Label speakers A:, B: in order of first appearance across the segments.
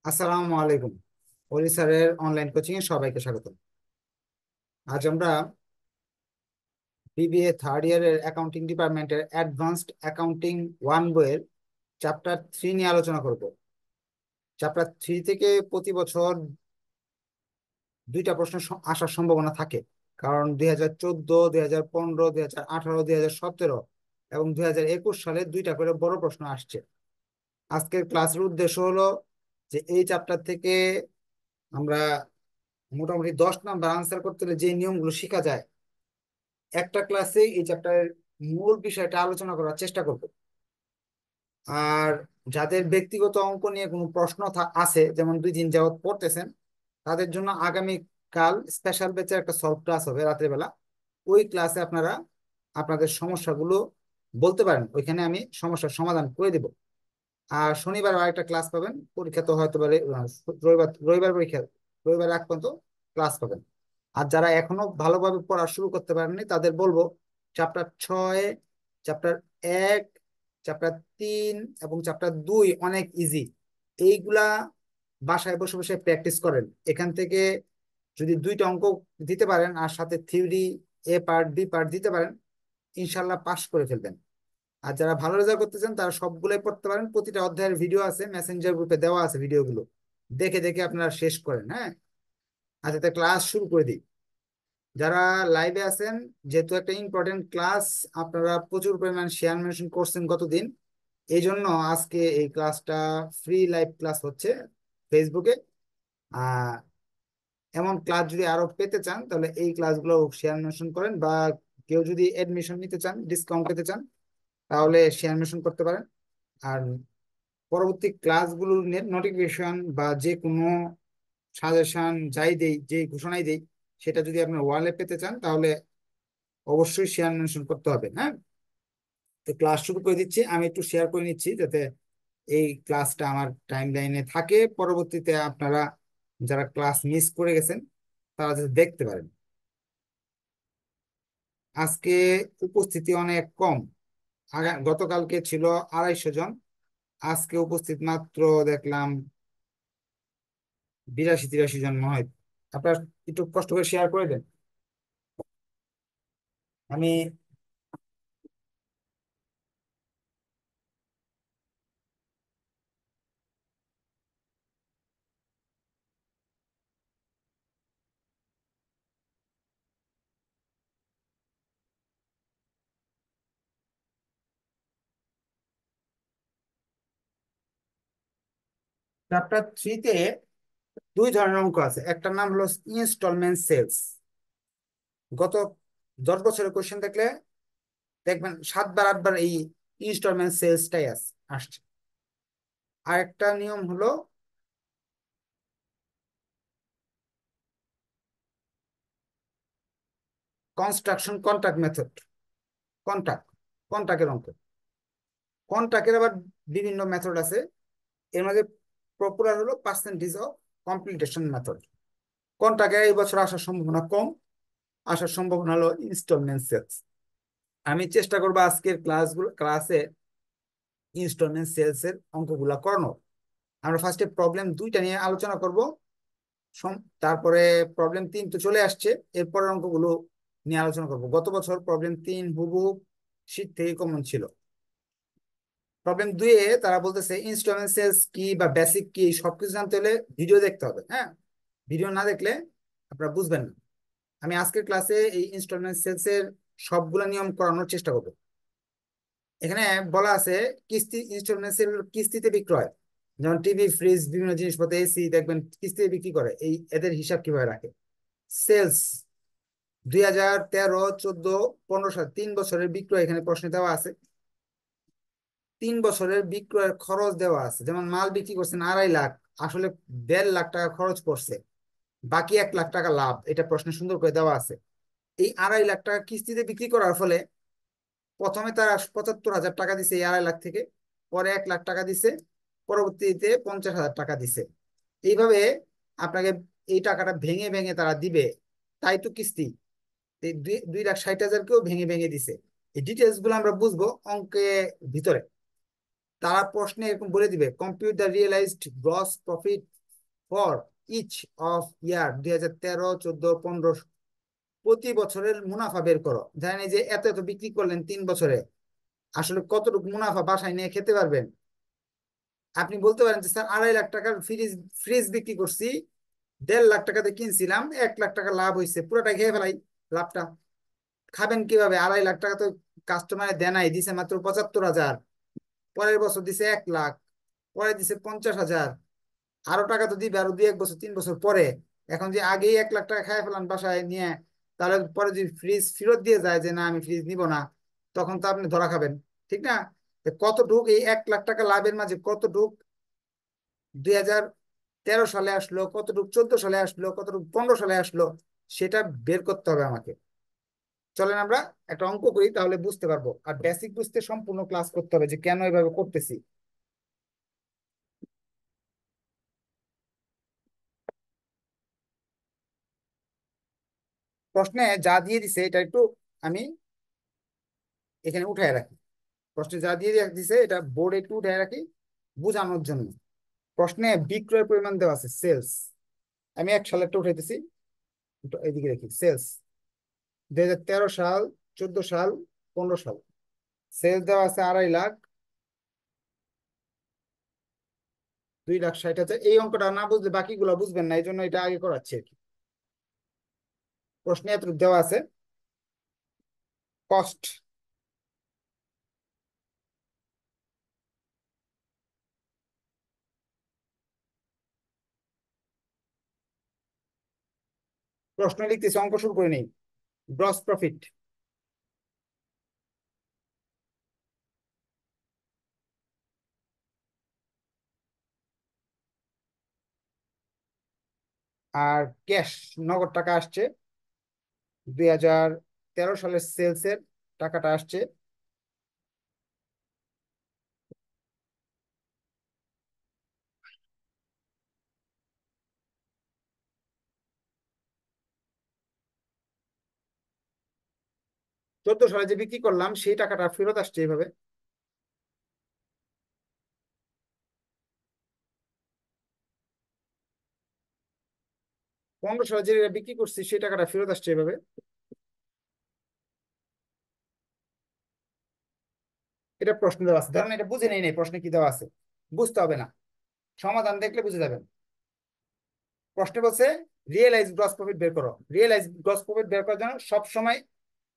A: আসসালামু আলাইকুম। অলি স্যারের অনলাইন কোচিং এ সবাইকে স্বাগত। আজ আমরা বিবিএ থার্ড ইয়ারের অ্যাকাউন্টিং ডিপার্টমেন্টের অ্যাডভান্সড অ্যাকাউন্টিং ওয়ান বইয়ের চ্যাপ্টার 3 নিয়ে আলোচনা করব। চ্যাপ্টার 3 থেকে প্রতি বছর দুইটা প্রশ্ন আসার সম্ভাবনা থাকে, কারণ 2014, 2015, 2018, 2017 এবং 2021 সালে দুইটা করে বড় প্রশ্ন আসছে। আজকের ক্লাসের উদ্দেশ্য হলো যে এই চ্যাপ্টার থেকে আমরা মোটামুটি 10 নাম্বার আনসার করতে হলে যে নিয়মগুলো শেখা যায়, একটা ক্লাসে এই চ্যাপ্টারের মূল বিষয়টা আলোচনা করার চেষ্টা করব। আর যাদের ব্যক্তিগত অঙ্ক নিয়ে কোনো প্রশ্ন আছে, যেমন 2 দিন যাবত পড়তেছেন, তাদের জন্য আগামী কাল স্পেশাল ব্যাচের একটা সলভ ক্লাস হবে রাতের বেলা। ওই ক্লাসে আপনারা আপনাদের সমস্যাগুলো বলতে পারেন, ওইখানে আমি সমস্যার সমাধান করে দেব। আর শনিবার আরেকটা ক্লাস পাবেন, পরীক্ষা তো হয়তো পারে রবিবার রবিবার পরীক্ষা, রবিবার আগ পর্যন্ত ক্লাস পাবেন। আর যারা এখনো ভালোভাবে পড়া শুরু করতে পারেননি তাদের বলবো চ্যাপ্টার 6, চ্যাপ্টার 1, চ্যাপ্টার 3 এবং চ্যাপ্টার 2 অনেক ইজি। এইগুলা বাসায় বসে বসে প্র্যাকটিস করেন। এখান থেকে যদি দুইটা অঙ্ক দিতে পারেন আর সাথে থিওরি এ পার্ট বি পার্ট দিতে পারেন, ইনশাল্লাহ পাস করে ফেলবেন। আর যারা ভালো রেজাল্ট করতে চান তারা সবগুলোই পড়তে পারেন। প্রতিটা অধ্যায়ের ভিডিও আছে, মেসেঞ্জার গ্রুপে দেওয়া আছে, ভিডিওগুলো দেখে দেখে আপনারা শেষ করেন। হ্যাঁ, আচ্ছা, তো ক্লাস শুরু করে দিই। যারা লাইভে আছেন, যেহেতু একটা ইম্পর্টেন্ট ক্লাস, আপনারা প্রচুর পরিমাণ শেয়ার মেনশন করছেন গতদিন, এই জন্য আজকে এই ক্লাসটা ফ্রি লাইভ ক্লাস হচ্ছে ফেসবুকে। আহ এমন ক্লাস যদি আরো পেতে চান তাহলে এই ক্লাসগুলো শেয়ার মেনশন করেন, বা কেউ যদি এডমিশন নিতে চান, ডিসকাউন্ট পেতে চান, তাহলে শেয়ার মেনশন করতে পারেন। আর পরবর্তী ক্লাসগুলোর নোটিফিকেশন বা যে কোনো সাজেশন যাই দেই, যে ঘোষণাই দেই, সেটা যদি আপনার ওয়ালে পেতে চান তাহলে অবশ্যই শেয়ার মেনশন করতে হবে। হ্যাঁ, তো ক্লাস শুরু করে দিচ্ছি। আমি একটু শেয়ার করে নিচ্ছি যাতে এই ক্লাসটা আমার টাইম লাইনে থাকে, পরবর্তীতে আপনারা যারা ক্লাস মিস করে গেছেন তারা যাতে দেখতে পারেন। আজকে উপস্থিতি অনেক কম। গতকালকে ছিল 250 জন, আজকে উপস্থিত মাত্র দেখলাম 82-83 জন মনে হয়। আপনার একটু কষ্ট করে শেয়ার করে দেন। আমি চ্যাপ্টার 3-তে 2 ধরনের অঙ্ক আছে। একটার নাম হলো ইনস্টলমেন্ট সেলস। গত 10 বছরের কোশ্চেন দেখলে দেখবেন 7বার 8বার এই ইনস্টলমেন্ট সেলসটাই আসছে। আর একটা নিয়ম হলো কনস্ট্রাকশন কন্ট্রাক্ট মেথড। কন্ট্রাক্ট কন্ট্রাক্টের অঙ্ক। কন্ট্রাক্টের আবার বিভিন্ন মেথড আছে। এর মধ্যে পপুলার হলো পার্সেন্টেজ অফ কমপ্লিটেশন মেথড। কন্ট্রাক্টের এই বছর আসার সম্ভাবনা কম, আসার সম্ভাবনা হলো ইনস্টলমেন্ট সেলস। আমি চেষ্টা করবো আজকের ক্লাসে ইনস্টলমেন্ট সেলস এর অঙ্কগুলা করানো। আমরা ফার্স্টে প্রবলেম 2টা নিয়ে আলোচনা করব, তারপরে প্রবলেম 3 তো চলে আসছে, এরপরের অঙ্কগুলো নিয়ে আলোচনা করব। গত বছর প্রবলেম 3 হুবহু শীট থেকে কমন ছিল। প্রবলেম 2-এ তারা বলতেছে ইনস্টলমেন্ট সেলস কি বা বেসিক কি সবকিছু জানতে হলে ভিডিও দেখতে হবে। হ্যাঁ, ভিডিও না দেখলে আপনারা বুঝবেন না। আমি আজকের ক্লাসে এই ইনস্টলমেন্ট সেলস এর সবগুলো নিয়ম করানোর চেষ্টা করব। এখানে বলা আছে কিস্তি ইনস্টলমেন্ট সেল কিস্তিতে বিক্রয়, যেমন টিভি, ফ্রিজ, বিভিন্ন জিনিসপত্র, এসি দেখবেন কিস্তিতে বিক্রি করে। এই এদের হিসাব কিভাবে রাখে? সেলস 2013, 14, 15 সাল 3 বছরের বিক্রয় এখানে প্রশ্নে দেওয়া আছে। 3 বছরের বিক্রয়ের খরচ দেওয়া আছে, যেমন মাল বিক্রি করছেন 2.5 লাখ, আসলে 1.5 লাখ টাকা খরচ করছে, বাকি 1 লাখ টাকা লাভ, এটা প্রশ্নে সুন্দর করে দেওয়া আছে। এই 2.5 লাখ টাকা কিস্তিতে বিক্রি করার ফলে প্রথমে তারা 75,000 টাকা দিছে এই 2.5 লাখ থেকে, পরে 1 লাখ টাকা দিছে, পরবর্তীতে 50,000 টাকা দিছে। এইভাবে আপনাকে এই টাকাটা ভেঙে ভেঙে তারা দিবে। তাই তো কিস্তি। এই 2,60,000-কেও ভেঙে ভেঙে দিছে। এই ডিটেলস গুলো আমরা বুঝবো অঙ্কে ভিতরে। তারা প্রশ্নে এরকম বলে দিবে, compute the realized gross profit for each of year 2013, 14, 15, প্রতি বছরের মুনাফা বের করো। জানেন যে এত এত বিক্রি করলেন 3 বছরে, আসলে কতটুকু মুনাফা বাসায় নিয়ে খেতে পারবেন? আপনি বলতে পারেন যে স্যার 2.5 লাখ টাকার ফ্রিজ ফ্রিজ বিক্রি করছি, 1.5 লাখ টাকাতে কিনছিলাম, 1 লাখ টাকা লাভ হয়েছে, পুরোটা খেয়ে ফেলাই লাভটা। খাবেন কিভাবে? 2.5 লাখ টাকা তো কাস্টমারে দেনাই দিছে মাত্র 75,000, পরের বছর দিছে 1 লাখ, পরে দিছে 50,000, আরো টাকা তো দিবে আরো 2-1 বছর 3 বছর পরে। এখন যে আগেই 1 লাখ টাকা খাই ফেলান বাসায় নিয়ে, তাহলে পরে যদি ফ্রিজ ফেরত দিয়ে যায় যে না আমি ফ্রিজ নিব না, তখন তো আপনি ধরা খাবেন, ঠিক না? কতটুক এই 1 লাখ টাকা লাভের মাঝে কতটুক 2013 সালে আসলো, কতটুক 14 সালে আসলো, কতটুক 15 সালে আসলো, সেটা বের করতে হবে আমাকে। চলেন আমরা একটা অঙ্ক করি, তাহলে বুঝতে পারবো। আর বেসিক বুঝতে সম্পূর্ণ ক্লাস করতে হবে যে কেন এভাবে করতেছি। প্রশ্নে যা দিয়ে দিছে এটা একটু আমি এখানে উঠায় রাখি। প্রশ্নে যা দিয়ে দিছে এটা বোর্ডে একটু উঠায় রাখি বোঝানোর জন্য। প্রশ্নে বিক্রয়ের পরিমাণ দেওয়া আছে সেলস, আমি 1 সালেরটা উঠাইতেছি, একটু এইদিকে রাখি। সেলস 2013 সাল, 14 সাল, 15 সাল, সেলস দেওয়া আছে 2.5 লাখ, 2,60,000। এই অঙ্কটা না বুঝলে বাকিগুলো বুঝবেন না, এই জন্য এটা আগে করাচ্ছি আর কি। প্রশ্নে এত দেওয়া আছে কস্ট, প্রশ্ন লিখতেছি, অঙ্ক শুরু করে নেই। গ্রস প্রফিট আর ক্যাশ, নগদ টাকা আসছে 2013 সালের সেলসের টাকাটা আসছে 14 সালে যে বিক্রি করলাম সেই টাকাটা ফেরত আসছে এইভাবে। 15 সালে যে বিক্রি করছি সেই টাকাটা ফেরত আসছে এইভাবে। এটা প্রশ্ন দেওয়া আছে, ধরেন এটা বুঝে নেই নাই প্রশ্নে কি দেওয়া আছে, বুঝতে হবে না, সমাধান দেখলে বুঝে যাবেন। প্রশ্নে বলছে রিয়েলাইজ গ্রস প্রফিট বের করো। রিয়েলাইজ গ্রস প্রফিট বের করার জন্য সবসময়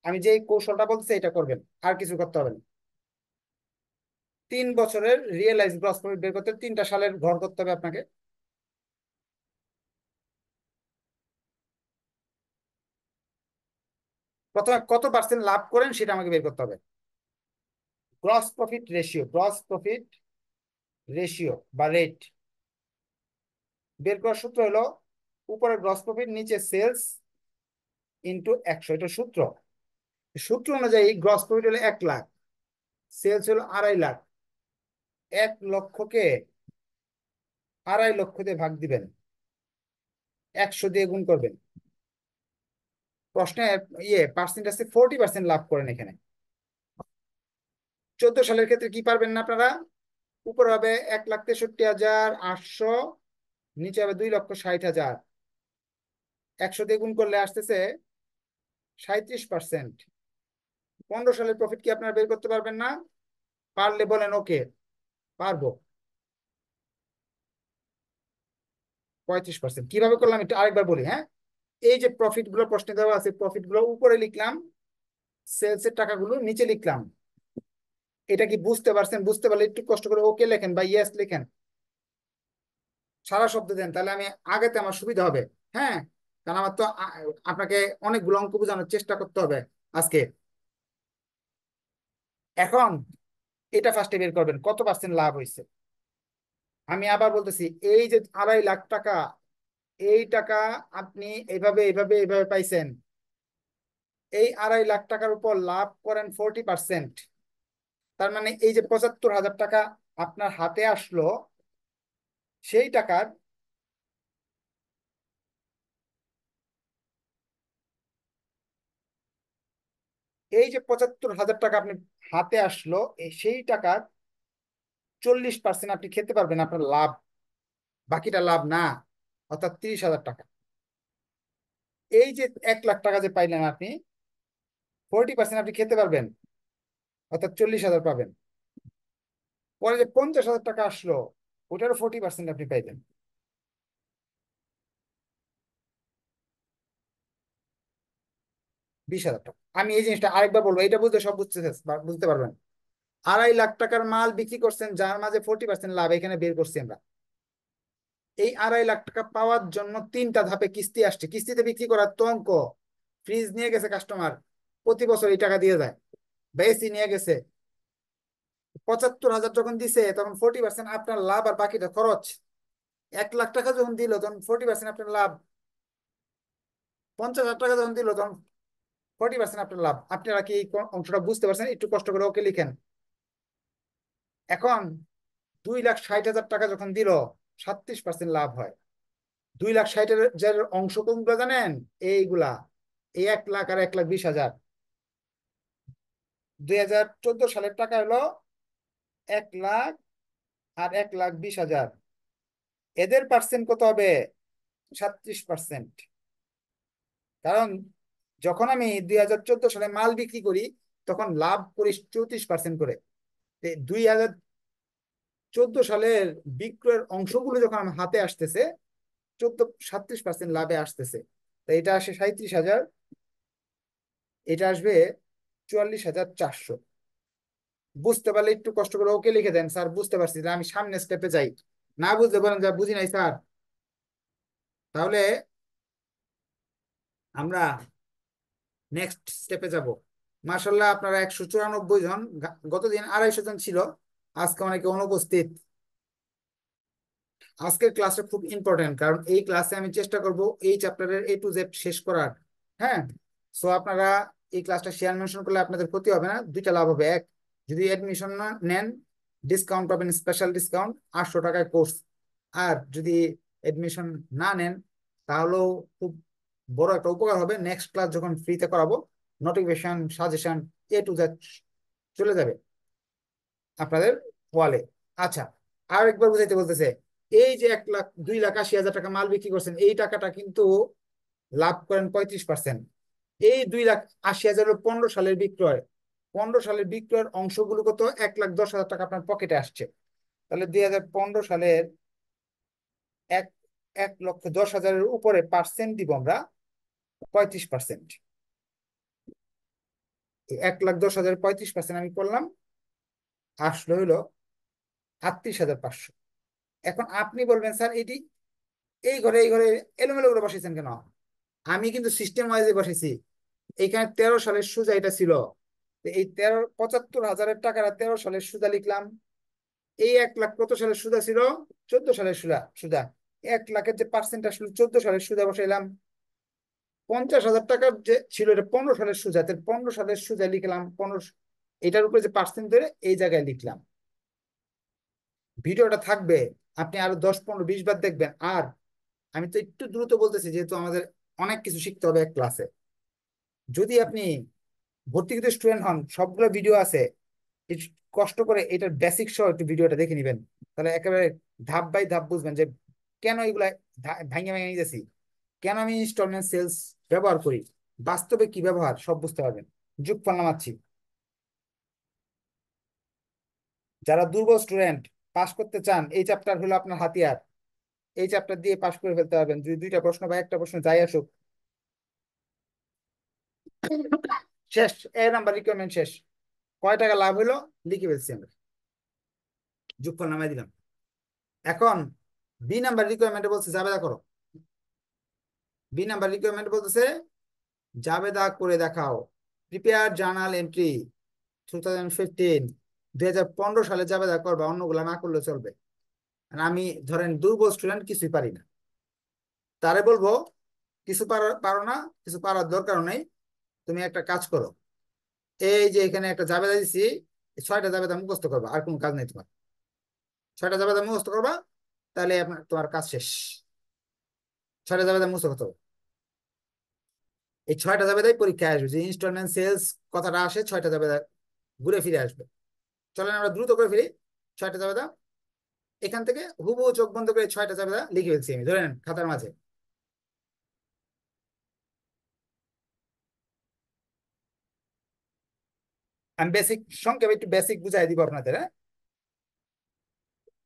A: আমি যে কৌশলটা বলছি এটা করবেন, আর কিছু করতে হবে না। 3 বছরের রিয়েলাইজ গ্রস প্রফিট বের করতে 3টা সালের ঘর করতে হবে আপনাকে। প্রথমে কত পার্সেন্ট লাভ করেন সেটা আমাকে বের করতে হবে। Gross profit ratio, gross profit ratio বা রেট বের করার সূত্র হলো উপরে গ্রস প্রফিট নিচে সেলস ইন্টু 100, এটা সূত্র। সূত্র অনুযায়ী গ্রস প্রফিট হলো 1 লাখ, সেলস হলো 2.5 লাখ। 1 লক্ষকে 2.5 লক্ষ দিয়ে ভাগ দিবেন, 100 দিয়ে গুণ করবেন। প্রশ্নে পার্সেন্ট আছে 40% লাভ করেন এখানে। 14 সালের ক্ষেত্রে কি পারবেন না আপনারা? উপরে হবে 1,63,800, নিচে হবে 2,60,000, 100 দিয়ে গুণ করলে আসতেছে 37%। 15 সালের প্রফিট কি আপনারা বের করতে পারবেন না? পারলে বলেন ওকে। পারবো। 35%। কিভাবে করলাম একটু আরেকবার বলি, হ্যাঁ। এই যে প্রফিট গুলো প্রশ্নে দেওয়া আছে, প্রফিট গুলো উপরে লিখলাম, সেলস এর টাকাগুলো নিচে লিখলাম। এটা কি বুঝতে পারছেন? বুঝতে পারলে একটু কষ্ট করে ওকে লেখেন বা ইয়েস লেখেন, সারা শব্দ দেন, তাহলে আমি আগেতে আমার সুবিধা হবে। হ্যাঁ, কারণ আমার তো আপনাকে অনেকগুলো অঙ্ক বোঝানোর চেষ্টা করতে হবে আজকে। এখন এটা ফার্স্টে বের করবেন কত পার্সেন্ট লাভ হয়েছে। আমি আবার বলতেছি, এই যে 2.5 লাখ টাকা, এই টাকা আপনি এইভাবে এইভাবে এইভাবে পাইছেন। এই 2.5 লাখ টাকার উপর লাভ করেন 40%, তার মানে এই যে 75,000 টাকা আপনার হাতে আসলো, সেই টাকার এই যে 75,000 টাকা আপনি হাতে আসলো, সেই টাকার 40% আপনি খেতে পারবেন আপনার লাভ, বাকিটা লাভ না, অর্থাৎ 30,000 টাকা। এই যে 1 লাখ টাকা যে পাইলেন আপনি, 40% আপনি খেতে পারবেন, অর্থাৎ 40,000 পাবেন। পরে যে 50,000 টাকা আসলো, ওটারও 40% আপনি পাইবেন, 20,000 টাকা। আমি এই জিনিসটা আরেকবার বলবো, এটা বুঝতে সব বুঝতে পারবেন। 2.5 লাখ টাকার মাল বিক্রি করছেন, যার মাঝে 40% লাভ এখানে বের করছি আমরা। এই 2.5 লাখ টাকা পাওয়ার জন্য 3টা ধাপে কিস্তি আসছে। কিস্তিতে বিক্রি করার তো অঙ্ক, ফ্রিজ নিয়ে গেছে কাস্টমার, প্রতি বছর এই টাকা দিয়ে যায়, বা এসি নিয়ে গেছে, 75,000 যখন দিছে তখন 40% আপনার লাভ আর বাকিটা খরচ। 1 লাখ টাকা যখন দিল তখন 40% আপনার লাভ, 50,000 টাকা যখন দিল তখন 40% আপনার লাভ। আপনারা কি এই অংশটা বুঝতে পারছেন? একটু কষ্ট করে ওকে লিখেন। এখন 2,60,000 টাকা যখন দিল, 37% লাভ হয়। 2,60,000 অংশ কোনগুলো জানেন? এইগুলা, এই 1 লাখ আর 1,20,000। 2014 সালের টাকা হলো 1 লাখ আর 1,20,000। এদের পার্সেন্ট কত হবে? 37%। কারণ যখন আমি 2014 সালে মাল বিক্রি করি, তখন লাভ করি 34% করে। 2014 সালের বিক্রয়ের অংশগুলো যখন আমার হাতে আসতেছে, 37% লাভে আসতেছে। তো এটা আসে 37,000, এটা আসবে 44,400। বুঝতে পারলে একটু কষ্ট করে ওকে লিখে দেন, স্যার বুঝতে পারছি, যে আমি সামনে স্টেপে যাই। না বুঝতে পারেন যা বুঝি নাই স্যার, তাহলে আমরা নেক্সট স্টেপে যাব। মার্শাল্লাহ, আপনারা 194 জন, গতদিন 250 জন ছিল, আজকে অনেকে অনুপস্থিত। আজকের ক্লাসটা খুব ইম্পর্টেন্ট, কারণ এই ক্লাসে আমি চেষ্টা করব এই চ্যাপ্টারের A to Z শেষ করার। হ্যাঁ, সো আপনারা এই ক্লাসটা শেয়ার মেনশন করলে আপনাদের ক্ষতি হবে না, দুইটা লাভ হবে। এক, যদি অ্যাডমিশন না নেন, ডিসকাউন্ট পাবেন, স্পেশাল ডিসকাউন্ট 800 টাকায় কোর্স। আর যদি অ্যাডমিশন না নেন, তাহলেও খুব বড় একটা উপকার হবে। নেক্সট ক্লাস যখন ফ্রিতে করাবো, notification, suggestion, A to Z চলে যাবে আপনাদের ওয়ালে। আচ্ছা, আর একবার বুঝাইতে বলতেছে, এই যে 1 লাখ 2,80,000 টাকা মাল বিক্রি করছেন, এই টাকাটা কিন্তু লাভ করেন 35%। এই 2,80,000 15 সালের বিক্রয়, 15 সালের বিক্রয়ের অংশগুলো কত? 1,10,000 টাকা আপনার পকেটে আসছে। তাহলে 2015 সালের এক 1,10,000-এর উপরে পার্সেন্ট দিব আমরা 35%। 1,10,000 35% আমি করলাম, আসলো হইলো 38,500। এখন আপনি বলবেন, স্যার এটি এই ঘরে এলোমেলো করে বসাইছেন কেন? আমি কিন্তু সিস্টেম ওয়াইজে বসাইছি। এখানে 13 সালের সুজা এটা ছিল, এই 75,000-এর টাকাটা 13 সালের সুজা লিখলাম। এই 1 লাখ কত সালের সুজা ছিল? 14 সালের সুজা সুজা 1 লাখের যে পার্সেন্ট আসলে 14 সালের সুজা বসাইলাম। 50,000 টাকার যে ছিল, এটা 15 সালের সুজা, 15 সালের সুজা লিখলাম। 15, এটার উপরে যে পার্সেন্ট ধরে এই জায়গায় লিখলাম। ভিডিওটা থাকবে, আপনি আরো 10, 15, 20 বার দেখবেন। আর আমি তো একটু দ্রুত বলতেছি, যেহেতু আমাদের অনেক কিছু শিখতে হবে এক ক্লাসে। যদি আপনি ভর্তিকৃত স্টুডেন্ট হন, সবগুলো ভিডিও আছে, একটু কষ্ট করে এটার বেসিক সহ একটু ভিডিওটা দেখে নিবেন, তাহলে একেবারে ধাপ বাই ধাপ বুঝবেন যে কেন এগুলা ভাঙে ভেঙে নিতেছি, কেন আমি ইনস্টলমেন্ট সেলস ব্যবহার করি, বাস্তবে কি ব্যবহার, সব বুঝতে পারবেন। যোগফল নামাচ্ছি। যারা দুর্বল স্টুডেন্ট, পাস করতে চান, এই চ্যাপ্টার হলো আপনার হাতিয়ার। এই চ্যাপ্টার দিয়ে পাস করে ফেলতে পারবেন, যদি দুইটা প্রশ্ন বা একটা প্রশ্ন যাই আসুক। শেষ, নাম্বার রিকোয়ারমেন্ট শেষ। কয় টাকা লাভ হলো লিখে ফেলছি আমরা, যোগফল নামাই দিলাম। এখন B নাম্বার রিকোয়ারমেন্টে বলছে জাবেদা করো। B নাম্বার রিকোয়ারমেন্ট বলতেছে জাবেদা করে দেখাও। প্রিপেয়ার জার্নাল এন্ট্রি 2015, 2015 সালে জাবেদা করবা, অন্যগুলা না করলে চলবে। আর আমি ধরেন দুর্বল স্টুডেন্ট, কিছুই পারি না, তারে বলবো কিছু পারো না, কিছু পারার দরকার নেই, তুমি একটা কাজ করো, এই যে এখানে একটা জাবেদা দিছি, 6টা জাবেদা মুখস্থ করবা, আর কোনো কাজ নেই তোমার। 6টা জাবেদা মুখস্থ করবা, তাহলে আপনার তোমার কাজ শেষ। 6টা জাবেদা মুখস্থ করতে হবে। এই 6টা জাবেদাই পরীক্ষায় আসবে, যে ইনস্টলমেন্ট সেলস কথাটা আসে, 6টা জাবেদা ঘুরে ফিরে আসবে। চলেন আমরা দ্রুত করে ফিরি। ছয়টা জাবেদা। এখান থেকে হুবহু চোখ বন্ধ করে ছয়টা জাবেদা লিখে ফেলছি আমি, ধরে নেন খাতার মাঝে। আমি বেসিক সংক্ষেপে একটু বেসিক বুঝাই দিব আপনাদের, হ্যাঁ।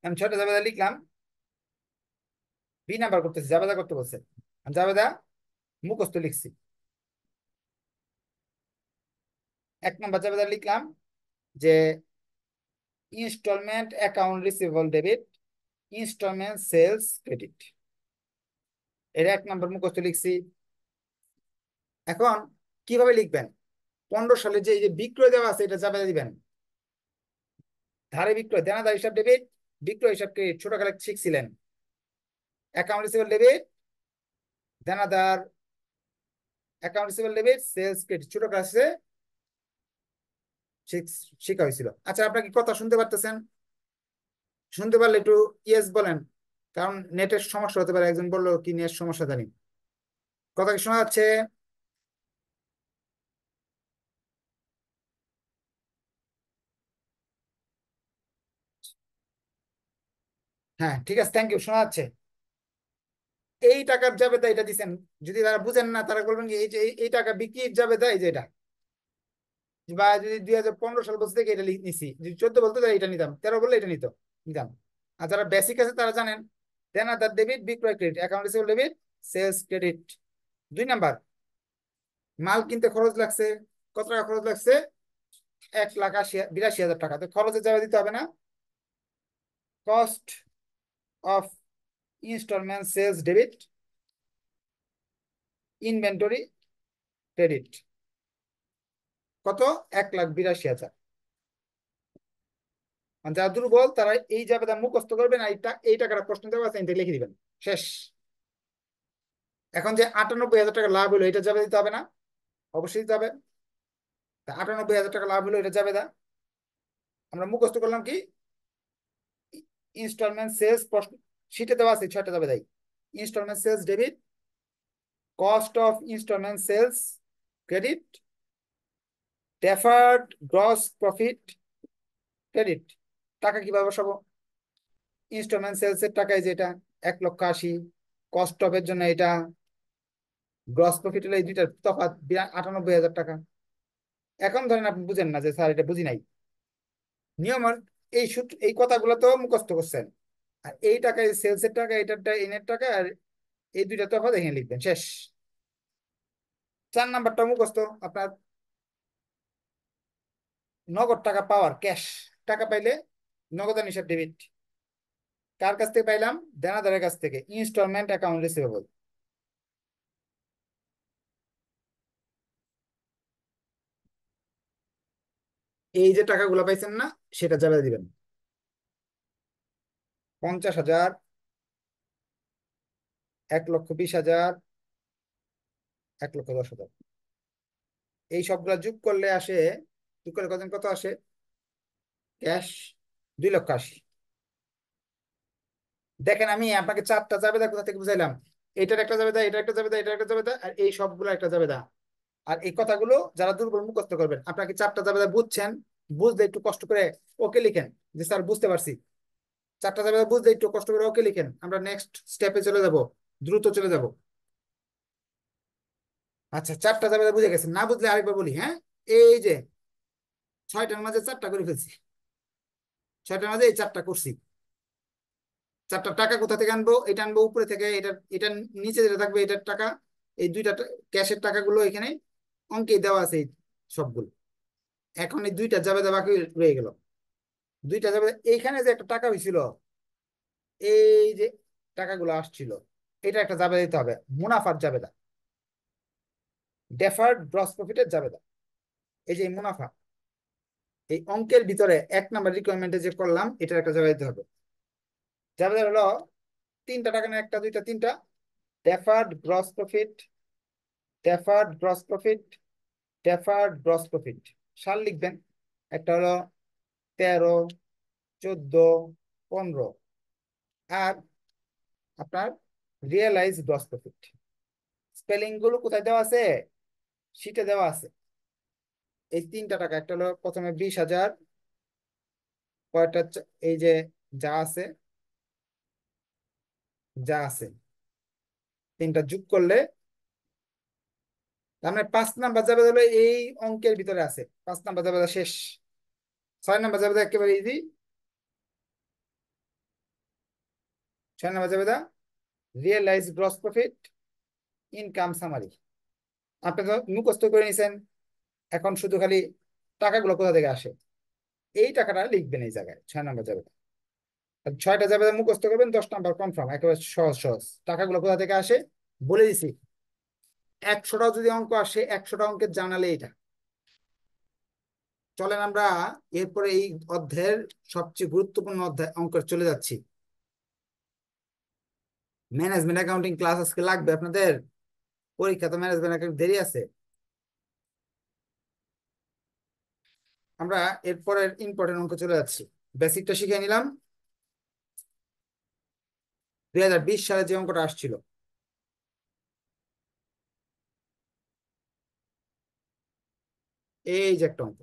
A: আমি ছয়টা জাবেদা লিখলাম, বি নাম্বার করতেছি, জাবেদা করতে বলছে। আমি জাবেদা মুখস্থ লিখছি। 1 নাম্বার জাবেদা লিখলাম যে installment account receivable debit, installment sales credit. এর 1 নাম্বার মুখস্থ লিখছি। এখন কিভাবে লিখবেন? 15 সালে যে এই যে বিক্রয় দেওয়া আছে এটা জাবেদা দিবেন। ধারে বিক্রয়, দেনাদার হিসাব ডেবিট, বিক্রয় হিসাব ক্রেডিট, ছোটখাটো শিখছিলেন। অ্যাকাউন্ট রিসিভেবল ডেবিট, দেনাদার, account receivable debit, sales credit, ছোট ক্লাসে শেখা হয়েছিল। আচ্ছা, আপনার কি কথা শুনতে পারতেছেন? শুনতে পারলে একটু ইয়েস বলেন, কারণ নেটের সমস্যা হতে পারে। একজন বললো কি নেট সমস্যা জানি। কথা কি শোনা যাচ্ছে? হ্যাঁ, ঠিক আছে, থ্যাংক ইউ, শোনা যাচ্ছে। এই টাকার যাবে তাই এটা দিচ্ছেন। যদি তারা বুঝেন না, তারা বলবেন কি এই যে এই টাকা বিক্রির যাবে তাই যে এটা, বা যদি 2015 সাল বছর থেকে এটা নিছি, যদি 14 বলতো তাহলে এটা নিতাম, 13 বললে এটা নিতাম। আর যারা বেসিক আছে তারা জানেন দেনাদার ডেবিট, বিক্রয় credit, account receivable debit, sales credit. 2 number, মাল কিনতে খরচ লাগছে। কত টাকা খরচ লাগছে? 1,82,000 টাকা। তো খরচে যাবে দিতে হবে না? Cost of instalment sales debit, inventory credit. কত? 1,82,000। মানে যারা দুর্বল তারা এই জাবেদা মুখস্থ করবেন, আর এই টাকাটা প্রশ্ন দেওয়া আছে লিখে দিবেন, শেষ। এখন যে 98,000 টাকা লাভ হলো, এটা যাবে দিতে হবে না? অবশ্যই দিতে হবে। 98,000 টাকা লাভ হলো, এটা যাবেদা। আমরা মুখস্থ করলাম কি? ইনস্টলমেন্ট সেলস, প্রশ্ন শিটে দেওয়া আছে 6টা জাবেদাই। Instalment sales debit, cost of instalment sales credit, deferred gross profit credit. টাকা কিভাবে বসাবো? ইনস্টলমেন্ট সেলস এর টাকায় যেটা 1,80,000, কস্ট অফ এর জন্য এটা, গ্রস প্রফিট হলো এই দুইটার তফাৎ 98,000 টাকা। এখন ধরেন আপনি বুঝেন না যে স্যার এটা বুঝি নাই, নিয়ম এই সূত্র, এই কথাগুলো তো মুখস্থ করছেন। আর এই টাকায় সেলস এর টাকা, এটার এনের টাকা, আর এই দুইটা তফাৎ এখানে লিখবেন, শেষ। 4 নাম্বারটা মুখস্থ আপনার। নগদ টাকা পাওয়ার, ক্যাশ টাকা পাইলে নগদান হিসাব ডেবিট। কার কাছ থেকে পাইলাম? দেনাদারের কাছ থেকে, ইনস্টলমেন্ট অ্যাকাউন্ট রিসিভেবল। এই যে টাকাগুলো পাইছেন না, সেটা যাবে দিবেন। 50,000, 1,20,000, 1,10,000, এই সবগুলা যোগ করলে আসে, যোগ করলে কত আসে? ক্যাশ 2,80,000। দেখেন আমি আপনাকে 4টা জাবেদা কোথা থেকে বুঝাইলাম। এটার একটা জাবেদা, এটার একটা জাবেদা, এটার একটা জাবেদা, আর এই সবগুলো একটা জাবেদা। আর এই কথাগুলো যারা দুর্বল মুখস্থ করবেন, আপনাকে 4টা জাবেদা বুঝছেন, বুঝলে একটু কষ্ট করে ওকে লিখেন যে স্যার বুঝতে পারছি। 4টা জাবেদা বুঝলে একটু কষ্ট করে ওকে লিখেন, আমরা নেক্সট স্টেপে চলে যাব, দ্রুত চলে যাব। আচ্ছা, 4টা জাবেদা বুঝে গেছেন? না বুঝলে আরেকবার বলি, হ্যাঁ। এই যে 6টার মাঝে 4টা করে ফেলছি, 6টার মাঝে এই 4টা করছি। 4টা টাকা কোথা থেকে আনবো? এটা আনবো উপরে থেকে, এটা নিচে যেটা থাকবে এটার টাকা। এই দুইটা ক্যাশের টাকাগুলো এখানে অঙ্কে দেওয়া আছে, এই সবগুলো। এখন এই দুইটা জাবেদা বাকি রয়ে গেল। দুইটা জাবেদা, এইখানে যে একটা টাকা হয়েছিল, এই যে টাকাগুলো আসছিল, এটা একটা জাবেদা দিতে হবে, মুনাফার জাবেদা, ডেফার্ড গ্রস প্রফিটের জাবেদা। এই যে মুনাফা, এই অঙ্কের ভিতরে 1 নাম্বার রিকোয়ারমেন্টে যে করলাম, এটার একটা জাবেদা দিতে হবে। জাবেদা হলো 3টা টাকা, না একটা, দুইটা, 3টা। Deferred gross profit, deferred gross profit, deferred gross profit. সাল লিখবেন। একটা হলো 13, 14, 15। আর আপনার রিয়েলাইজ গ্রস প্রফিট। স্পেলিং গুলো কোথায় দেওয়া আছে? শিটে দেওয়া আছে। এই 3টা টাকা, একটা হলো প্রথমে 20,000, কয়টা এই যে যা আছে, যা আছে তিনটা যোগ করলে তার মানে 5 নাম্বার যাবে হলো এই অঙ্কের ভিতরে আছে। 5 নাম্বার যাবে শেষ। 6 নাম্বার যাবে একেবারে ইজি। 6 নাম্বার যাবে realize gross profit income summary. আপনি তো মুখস্থ করে নিছেন, এখন শুধু খালি টাকাগুলো কোথা থেকে আসে এই টাকাটা লিখবেন এই জায়গায় 6 নাম্বার যাবে। 6টা যাবে মুখস্থ করবেন, 10 নাম্বার কনফার্ম, একেবারে সহজ সহজ। টাকাগুলো কোথা থেকে আসে বলে দিছি। 100টাও যদি অঙ্ক আসে, 100টা অঙ্কের জানালে এটা। চলেন আমরা এরপরে এই অধ্যায়ের সবচেয়ে গুরুত্বপূর্ণ অধ্যায় অঙ্কে চলে যাচ্ছি। ম্যানেজমেন্ট অ্যাকাউন্টিং ক্লাস আজকে লাগবে আপনাদের, পরীক্ষা তো ম্যানেজমেন্ট অ্যাকাউন্টিং দেরি আছে। আমরা এরপরের ইম্পর্টেন্ট অঙ্ক চলে যাচ্ছি। বেসিকটা শিখে নিলাম। 2020 সালে যে অঙ্কটা আসছিল, এই যে একটা অঙ্ক,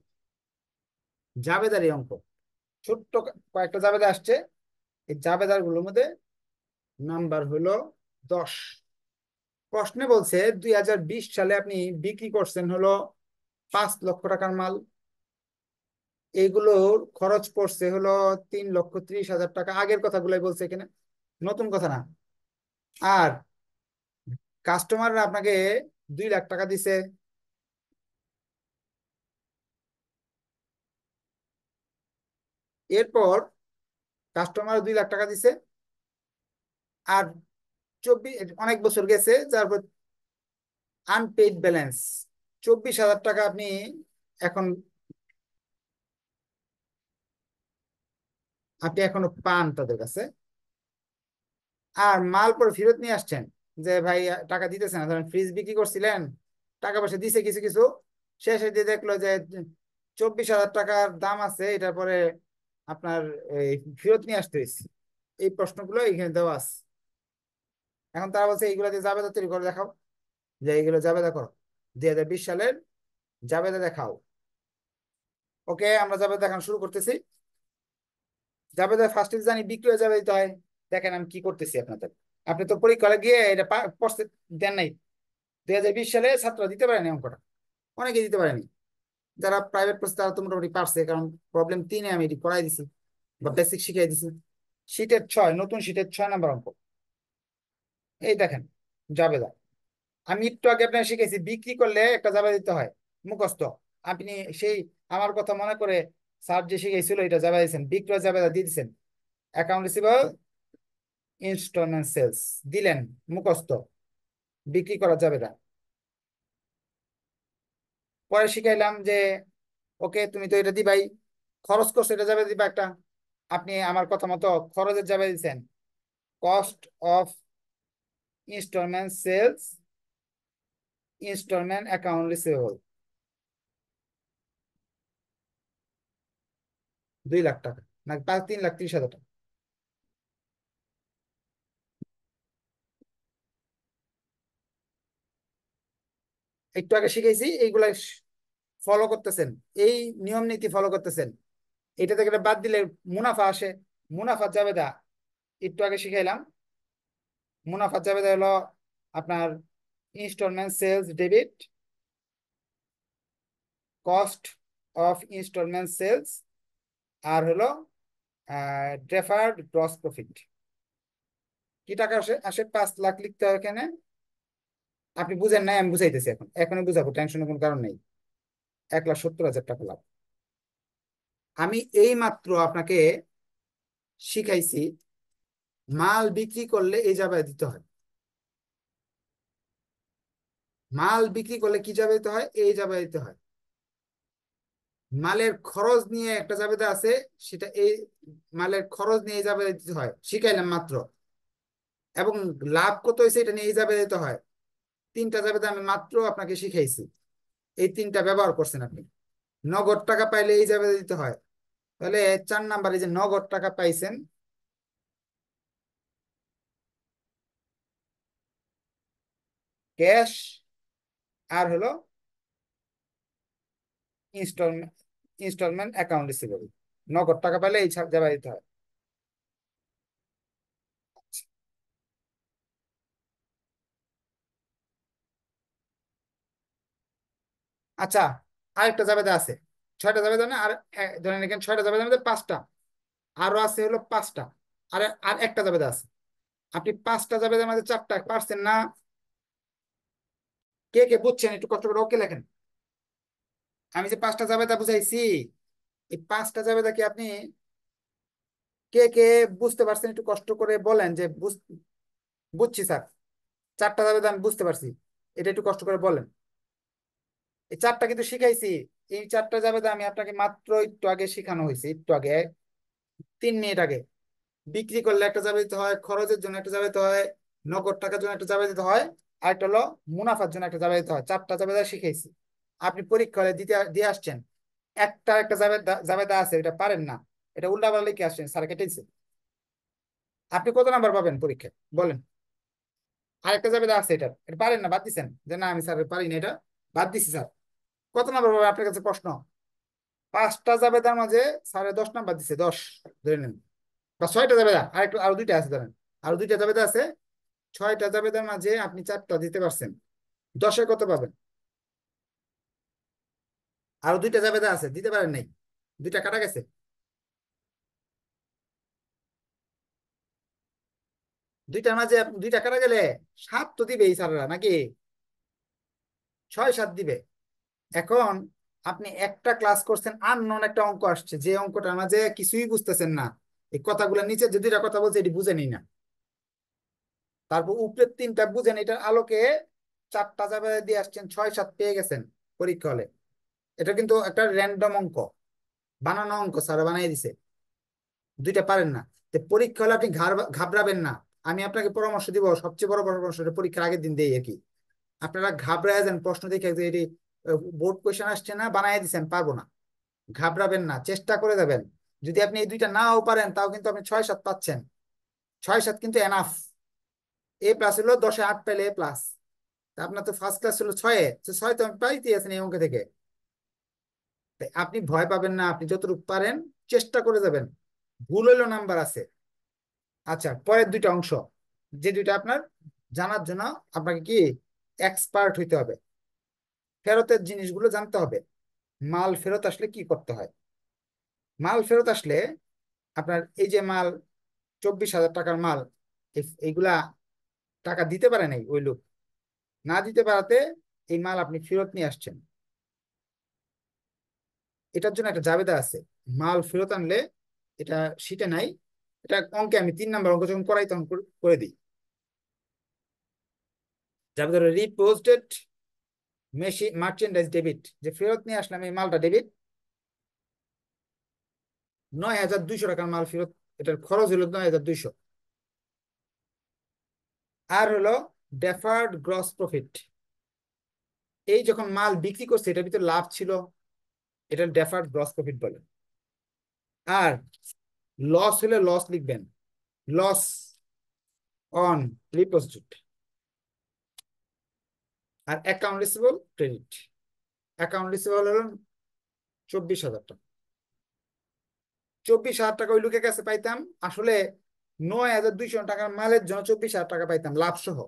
A: জাবেদারি অঙ্ক। ছোট্ট কয়েকটা জাবেদা আসছে, এই জাবেদার গুলোর মধ্যে নাম্বার হলো 10। প্রশ্নে বলছে 2020 সালে আপনি বিক্রি করছেন হলো 5 লক্ষ টাকার মাল, এইগুলোর খরচ পড়ছে হলো 3,30,000 টাকা। আগের কথাগুলোই বলছে এখানে, নতুন কথা না। আর কাস্টমাররা আপনাকে 2 লাখ টাকা দিছে। এরপর কাস্টমার 2 লাখ টাকা দিছে, আর 24 অনেক বছর গেছে, তারপর আনপেইড ব্যালেন্স 24,000 টাকা আপনি এখন এখনো পান তাদের কাছে। আর মাল পরে ফেরত নিয়ে আসছেন, যে ভাই টাকা দিতেছেন না, ধরেন ফ্রিজ বিক্রি করছিলেন, টাকা পয়সা দিছে কিছু কিছু, শেষে দিয়ে দেখলো যে 24,000 টাকার দাম আছে, এটার পরে আপনার এই ফেরত নিয়ে আসতে হয়েছে। এই প্রশ্নগুলো এখানে দেওয়া আছে। এখন তারা বলছে এইগুলো দিয়ে জাবেদা তৈরি করে দেখাও, যে এইগুলো জাবেদা করো, 2020 সালের জাবেদা দেখাও। ওকে, আমরা জাবেদা দেখানো শুরু করতেছি। জাবেদা ফার্স্টে জানি বিক্রি হয়ে যাবে দিতে হয়। দেখেন আমি কি করতেছি আপনাদের, আপনি তো পরীক্ষা হলে গিয়ে এটা পড়তে দেন নাই। 2020 সালে ছাত্ররা দিতে পারেনি অঙ্কটা, অনেকে দিতে পারেনি। যারা প্রাইভেট পড়ছে তারা তো মোটামুটি পারছে, কারণ প্রবলেম 3-এ আমি এটি করাই দিছি বা বেসিক শিখিয়ে দিছি। শীটের 6, নতুন শীটের 6 নাম্বার অঙ্ক। এই দেখেন জাবেদা। আমি একটু আগে আপনাকে শিখেছি বিক্রি করলে একটা জাবেদা দিতে হয়, মুখস্থ। আপনি সেই আমার কথা মনে করে স্যার যে শিখেছিল এটা জাবেদা দিয়েছেন, বিক্রয় জাবেদা দিয়ে দিচ্ছেন। অ্যাকাউন্ট রিসিভেবল ইনস্টলমেন্ট সেলস দিলেন, মুখস্থ। বিক্রি করা জাবেদা পরে শিখাইলাম যে ওকে তুমি তো এটা দিবাই, খরচ করছো এটা যাবে দিবা একটা। আপনি আমার কথা মতো খরচের যাবে দিচ্ছেন, cost of instalment sales installment account receivable 2 lakh টাকা, না 3,30,000 টাকা। একটু আগে শিখেছি এইগুলা ফলো করতেছেন, এই নিয়ম নীতি ফলো করতেছেন। এটা থেকে বাদ দিলে মুনাফা আসে, মুনাফা যাবে দা একটু আগে শিখাইলাম। মুনাফা যাবে দা হলো আপনার instalment sales debit cost of instalment sales, আর হলো ডেফার্ড গ্রস প্রফিট। কি টাকা আসে আসে 5 লাখ লিখতে হয় এখানে। আপনি বুঝেন নাই, আমি বুঝাইতেছি, এখনই বুঝাবো, টেনশনের কোনো কারণ নেই। 1,70,000 টাকা লাভ। আমি এই মাত্র আপনাকে শিখাইছি মাল বিক্রি করলে এই যাবে দিতে হয়। মাল বিক্রি করলে কি যাবে দিতে হয়, এই যাবে দিতে হয়। মালের খরচ নিয়ে একটা জাবেদা আছে, সেটা এই মালের খরচ নিয়ে এই জাবেদা দিতে হয়, শিখাইলাম মাত্র। এবং লাভ কত হয়েছে এটা নিয়ে এই জাবেদা দিতে হয়। 3টা জাবেদা আমি মাত্র আপনাকে শিখাইছি, এই 3টা ব্যবহার করছেন আপনি। নগদ টাকা পাইলে এই জাবেদা দিতে হয়। তাহলে 4 নাম্বারে যে নগদ টাকা পাইছেন, ক্যাশ, আর হলো ইনস্টলমেন্ট অ্যাকাউন্ট রিসিভেবল। নগদ টাকা পাইলে এই জায়গা দিতে হয়। আচ্ছা, আরেকটা জাবেদা আছে। ছয়টা জাবেদা না, আর ধরেন এখানে ছয়টা জাবেদার মধ্যে পাঁচটা, আরো আছে হলো পাঁচটা, আর আর একটা জাবেদা আছে। আপনি পাঁচটা জাবেদার মধ্যে চারটা পারছেন না? কে কে বুঝছেন একটু কষ্ট করে ওকে লেখেন। আমি যে পাঁচটা জাবেদা বুঝাইছি, এই পাঁচটা জাবেদা কি আপনি কে কে বুঝতে পারছেন একটু কষ্ট করে বলেন যে বুঝছি স্যার, চারটা জাবেদা আমি বুঝতে পারছি, এটা একটু কষ্ট করে বলেন। এই চারটা কিন্তু শিখাইছি। এই চারটা জাবেদা আমি আপনাকে মাত্র একটু আগে শেখানো হয়েছে, একটু আগে 3 মিনিট আগে। বিক্রি করলে একটা যাবে দিতে হয়, খরচের জন্য একটা যাবে দিতে হয়, নগদ টাকার জন্য একটা যাবে দিতে হয়, আর একটা হলো মুনাফার জন্য একটা যাবে দিতে হয়। চারটা জাবেদা শিখেছি। আপনি পরীক্ষা হলে দিতে দিয়ে আসছেন, একটা জাবেদা আছে এটা পারেন না, এটা উল্টাপাল্টা লিখে আসছেন, স্যার কেটেছে। আপনি কত নাম্বার পাবেন পরীক্ষায় বলেন? আরেকটা জাবেদা আছে, এটা পারেন না, বাদ দিচ্ছেন যে না আমি স্যার পারি না, এটা বাদ দিছি স্যার। কত নাম্বার পাবে আপনার কাছে প্রশ্ন? পাঁচটা জাবেদার মাঝে স্যারে 10 নাম্বার দিচ্ছে, 10 ধরে নেন, বা ছয়টা জাবেদা, আরেকটু আরো দুইটা আছে ধরেন, আরো দুইটা জাবেদা আছে। ছয়টা জাবেদার মাঝে আপনি চারটা দিতে পারছেন, 10-এ কত পাবেন? আরো দুইটা জাবেদা আছে দিতে পারেন নাই, দুইটা কাটা গেছে। দুইটার মাঝে দুইটা কাটা গেলে 7 তো দিবে এই স্যাররা নাকি? 6-7 দিবে। এখন আপনি একটা ক্লাস করছেন, আননোন একটা অঙ্ক আসছে, যে অঙ্কটার মাঝে কিছুই বুঝতেছেন না, এই কথাগুলো নিচে যে দুইটা কথা বলছে এটি বুঝেনি না, তারপর উপরের তিনটা বুঝেন, এটার আলোকে চারটা জাবেদা দিয়ে আসছেন, 6-7 পেয়ে গেছেন পরীক্ষা হলে। এটা কিন্তু একটা র্যান্ডম অঙ্ক, বানানো অঙ্ক, স্যার বানাই দিছে। দুইটা পারেন না, তো পরীক্ষা হলে আপনি ঘাবড়াবেন না। আমি আপনাকে পরামর্শ দিব, সবচেয়ে বড় পরামর্শ, এটা পরীক্ষার আগের দিন দেই আর কি। আপনারা ঘাবড়ায় যান প্রশ্ন দেখে যে এটি বোর্ড কোয়েশ্চেন আসছে না, বানাই দিচ্ছেন পারবো না, ঘাবড়াবেন না, চেষ্টা করে যাবেন। যদি আপনি এই দুইটা নাও পারেন তাও কিন্তু আপনি 6-7 পাচ্ছেন, 6-7 কিন্তু এনাফ। A+ হলো 10-এ 8 পেলে A+। আপনার তো ফার্স্ট ক্লাস ছিল 6-এ, তো 6 তো আমি পাইতে আছেন এই অঙ্ক থেকে। তাই আপনি ভয় পাবেন না, আপনি যতটুকু পারেন চেষ্টা করে যাবেন, ভুল হইলেও নাম্বার আছে। আচ্ছা, পরের দুইটা অংশ, যে দুইটা আপনার জানার জন্য আপনাকে কি এক্সপার্ট হইতে হবে, ফেরতের জিনিসগুলো জানতে হবে। মাল ফেরত আসলে কি করতে হয়? মাল ফেরত আসলে আপনার এই যে মাল, 24,000 টাকার মাল, এইগুলা টাকা দিতে পারে নাই ওই লোক, না দিতে পারাতে এই মাল আপনি ফেরত নিয়ে আসছেন, এটার জন্য একটা জাবেদা আছে। মাল ফেরত আনলে, এটা শীটে নাই, এটা অঙ্কে আমি 3 নাম্বার অঙ্ক যখন করাই তখন করে দিই। জাবেদা রিপোজটেড মেশিন মার্চেন্ডাইজ ডেবিট, যে ফেরত নিয়ে আসলাম এই মালটা ডেবিট, 9,200 টাকার মাল ফেরত, এটার খরচ হলো 9,200। আর হলো ডেফার্ড গ্রস প্রফিট, এই যখন মাল বিক্রি করছে এটার ভিতরে লাভ ছিল, এটা ডেফার্ড গ্রস প্রফিট বলে। আর লস হলে লস লিখবেন, লস অন রিপোজিট। আর account receivable credit, account receivable হলো 24,000 টাকা। 24,000 টাকা ওই লোকের কাছে পাইতাম, আসলে 9,200 টাকার মালের জন্য 24,000 টাকা পাইতাম লাভ সহ।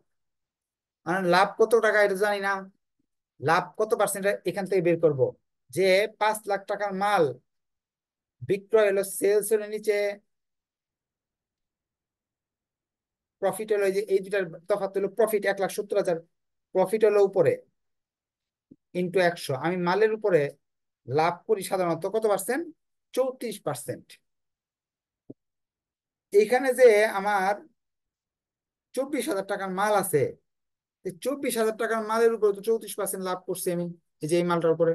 A: মানে লাভ কত টাকা এটা জানি না, লাভ কত পার্সেন্ট এখান থেকে বের করব। যে 5 লাখ টাকার মাল বিক্রয় হলো, সেলস হলো নিচে, প্রফিট হলো যে এই দুটার তফাৎ হলো, প্রফিট 1,70,000, প্রফিট হলো উপরে, ইন্টু 100। আমি মালের উপরে লাভ করি সাধারণত কত পার্সেন্ট? 34%। এইখানে যে আমার 24,000 টাকার মাল আছে, 24,000 টাকার মালের উপরে তো 34% লাভ করছি আমি, এই যে এই মালটার উপরে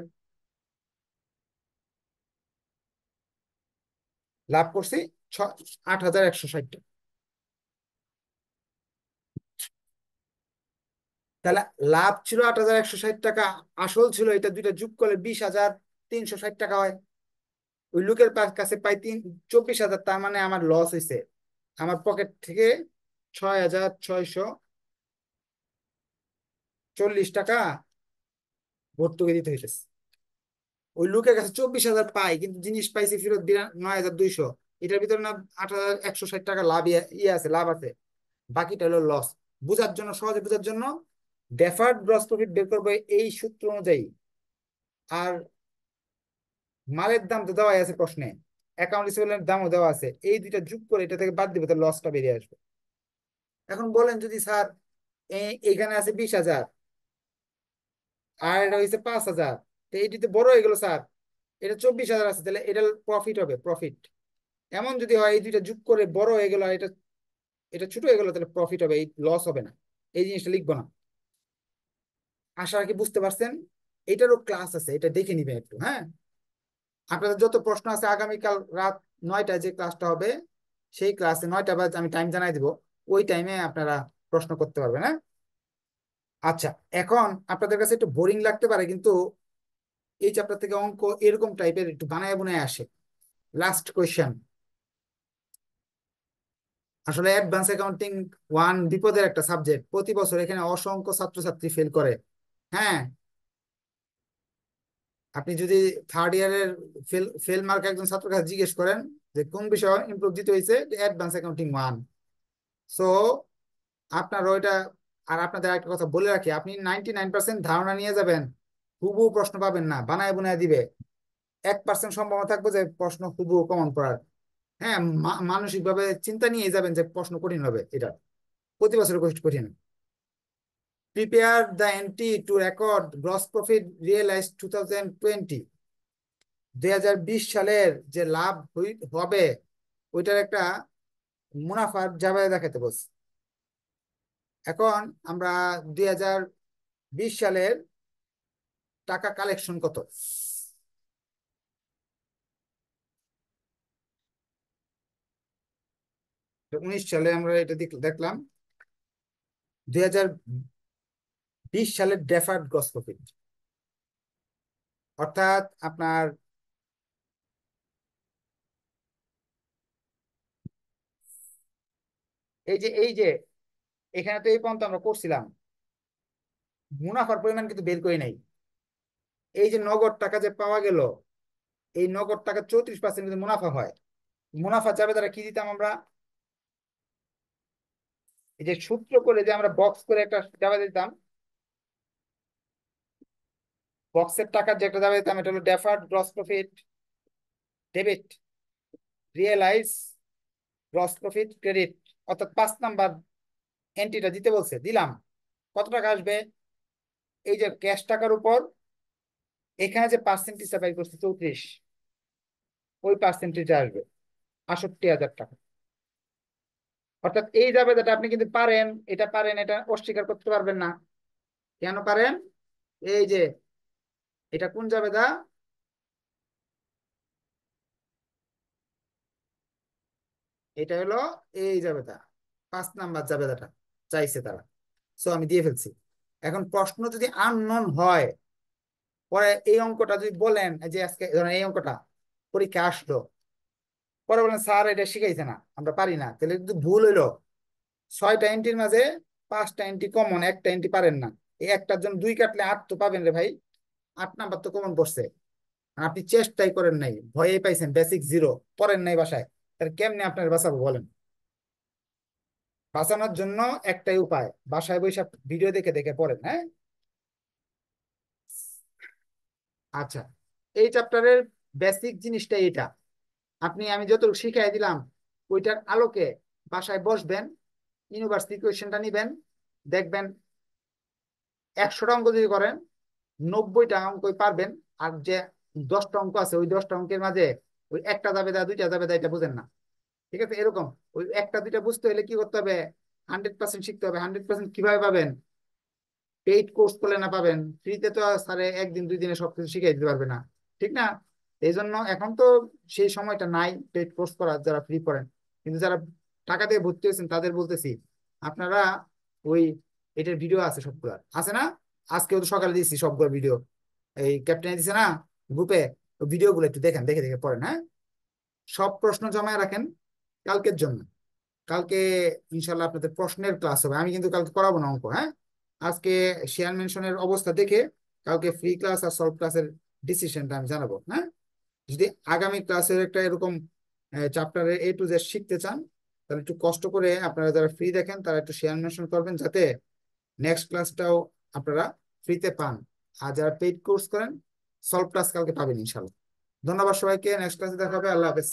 A: লাভ করছি 8,160 টাকা। তাহলে লাভ ছিল 8,160 টাকা, আসল ছিল এটা, দুইটা যোগ করলে 20,360 টাকা হয়। ওই লোকের কাছে পাই 24,000, তার মানে আমার লস হয়েছে, আমার পকেট থেকে 6,640 টাকা ভর্তুকি দিতে হইতেছে। ওই লোকের কাছে 24,000 পাই, কিন্তু জিনিস পাইছি ফেরত 9,200। এটার ভিতরে না 8,160 টাকা লাভ ইয়ে আছে, লাভ আছে, বাকিটা হলো লস। বুঝার জন্য, সহজে বুঝার জন্য ডেফার্ড গ্রস প্রফিট বের করবো এই সূত্র অনুযায়ী। আর মালের দাম তো দেওয়াই আছে প্রশ্নে, অ্যাকাউন্ট রিসিভেবলের দামও দেওয়া আছে, এই দুইটা যোগ করে এটা থেকে বাদ দিবে, তো লসটা বেরিয়ে আসবে। এখন বলেন যদি স্যার এইখানে আছে 20,000 আর এটা হয়েছে 5,000, তো এইটিতে বড় হয়ে গেল স্যার, এটা 24,000 আছে, তাহলে এটা প্রফিট হবে, প্রফিট। এমন যদি হয় এই দুইটা যোগ করে বড় হয়ে গেল আর এটা এটা ছোট হয়ে গেল, তাহলে প্রফিট হবে, এই লস হবে না। এই জিনিসটা লিখবো না। আশা রাখি বুঝতে পারছেন। এটারও ক্লাস আছে, এটা দেখে নিবেন একটু, হ্যাঁ। আপনাদের যত প্রশ্ন আছে আগামীকাল রাত 9টায় যে ক্লাসটা হবে, সেই ক্লাসে 9টা বাজে আমি টাইম জানাই দিব, ওই টাইমে আপনারা প্রশ্ন করতে পারবেন, হ্যাঁ। আচ্ছা, এখন আপনাদের কাছে একটু বোরিং লাগতে পারে, কিন্তু এই চ্যাপ্টার থেকে অঙ্ক এরকম টাইপের একটু বানায় বুনায় আসে। Last question. আসলে অ্যাডভান্স অ্যাকাউন্টিং 1 বিপদের একটা সাবজেক্ট, প্রতি বছর এখানে অসংখ্য ছাত্রছাত্রী ফেল করে, হ্যাঁ। আপনি যদি থার্ড ইয়ারের ফেল ফেল মার্ক একজন ছাত্রের কাছে জিজ্ঞেস করেন যে কোন বিষয়ে ইমপ্রুভ দিতে হয়েছে, অ্যাডভান্স অ্যাকাউন্টিং 1। সো আপনার ওইটা, আর আপনাদের একটা কথা বলে রাখি, আপনি 99% ধারণা নিয়ে যাবেন, হুবহু প্রশ্ন পাবেন না, বানায় বুনায় দিবে। 1% সম্ভাবনা থাকবে যে প্রশ্ন হুবহু কমন পড়ার। হ্যাঁ, মানসিক ভাবে চিন্তা নিয়ে যাবেন যে প্রশ্ন কঠিন হবে, এটা প্রতি বছর কঠিন। Prepare the entry to record gross profit realize 2020। 2020 সালের যে লাভ হবে, ওইটার একটা মুনাফার জাবেদা দেখাতে বলছে। এখন আমরা 2020 সালের টাকা কালেকশন কত? 19 সালে আমরা এটা দেখলাম। 2020 সালের ডেফার্ড গ্রস প্রফিট, অর্থাৎ আপনার এই যে এখানে তো এই পর্যন্ত আমরা করছিলাম, মুনাফার পরিমাণ কিন্তু বের করি নাই। এই যে নগদ টাকা যে পাওয়া গেল, এই নগদ টাকা 34% কিন্তু মুনাফা হয়। মুনাফা যাবে তারা কি দিতাম আমরা, এই যে সূত্র করে যে আমরা বক্স করে একটা যাবে দিতাম, বক্সের টাকার যে একটা যাবে দিতাম, এটা হলো deferred gross profit debit realize gross profit credit. অর্থাৎ 5 নাম্বার এন্ট্রিটা দিতে বলছে, দিলাম। কত টাকা আসবে? এই যে ক্যাশ টাকার উপর এখানে যে পার্সেন্টেজটা বাই করছে 34, ওই পার্সেন্টেজে আসবে 68,000 টাকা। অর্থাৎ এই জাবেদাটা আপনি কিন্তু পারেন, এটা পারেন, এটা অস্বীকার করতে পারবেন না। কেন পারেন? এই যে এটা কোন জাবেদা, এটা হলো এই জাবেদা, 5 নাম্বার জাবেদাটা চাইছে তারা। সো আমি দিয়ে ফেলছি। এখন প্রশ্ন যদি আননোন হয়, পরে এই অঙ্কটা যদি বলেন, যে আজকে ধরেন এই অঙ্কটা পরীক্ষা আসলো, পরে বলেন স্যার এটা শিখাইছে না, আমরা পারি না, তাহলে কিন্তু ভুল হইলো। 6টা এন্ট্রির মাঝে 5টা এন্ট্রি কমন, একটা এন্ট্রি পারেন না। এই একটার জন্য 2 কাটলে 8 তো পাবেন রে ভাই, 8 নাম্বার তো কমন পড়ছে। আর আপনি চেষ্টাই করেন নাই, ভয়ে পাইছেন, বেসিক 0 পড়েন নাই বাসায়, তাহলে কেমনে আপনার বাঁচাবো বলেন? বাঁচানোর জন্য একটাই উপায়, বাসায় বসে ভিডিও দেখে দেখে পড়েন, হ্যাঁ। আচ্ছা, এই চ্যাপ্টারের বেসিক জিনিসটা এটা। আমি যতটুকু শিখাই দিলাম, ওইটার আলোকে বাসায় বসবেন, ইউনিভার্সিটি কোয়েশ্চেনটা নিবেন, দেখবেন 100টা অঙ্ক যদি করেন 90টা অঙ্কই পারবেন। আর যে 10টা অঙ্ক আছে, ওই 10টা অঙ্কের মাঝে ওই একটা যাবে দা, দুইটা যাবে দা, এটা বুঝেন না। ঠিক আছে, এরকম ওই একটা দুইটা বুঝতে হলে কি করতে হবে, 100% শিখতে হবে। 100% কিভাবে পাবেন? পেইড কোর্স করলে না পাবেন, ফ্রিতে তো আর স্যারে একদিন 2 দিনে সবকিছু শিখাই দিতে পারবে না, ঠিক না? এই জন্য এখন তো সেই সময়টা নাই পেইড কোর্স করার, যারা ফ্রি পড়েন। কিন্তু যারা টাকা দিয়ে ভর্তি হয়েছেন তাদের বলতেছি, আপনারা ওই এটার ভিডিও আছে, সবগুলো আছে না? আজকেও তো সকালে দিচ্ছি সবগুলো ভিডিও, এই ক্যাপ্টেনে দিছে না গ্রুপে, ভিডিও গুলো একটু দেখেন, দেখে দেখে পড়েন, হ্যাঁ। সব প্রশ্ন জমা রাখেন কালকের জন্য। কালকে ইনশাল্লাহ আপনাদের প্রশ্নের ক্লাস হবে, আমি কিন্তু কালকে করাবো না অঙ্ক, হ্যাঁ। আজকে শেয়ার মেনশনের অবস্থা দেখে কালকে ফ্রি ক্লাস আর সলভ ক্লাসের ডিসিশনটা আমি জানাবো। হ্যাঁ, যদি আগামী ক্লাসের একটা এরকম চ্যাপ্টারে A to Z শিখতে চান, তাহলে একটু কষ্ট করে আপনারা যারা ফ্রি দেখেন তারা একটু শেয়ার মেনশন করবেন, যাতে নেক্সট ক্লাসটাও আপনারা ফ্রিতে পান। আর যারা পেইড কোর্স করেন, সলভ ক্লাস কালকে পাবেন ইনশাল্লাহ। ধন্যবাদ সবাইকে, নেক্সট ক্লাসে দেখা হবে। আল্লাহ হাফেজ।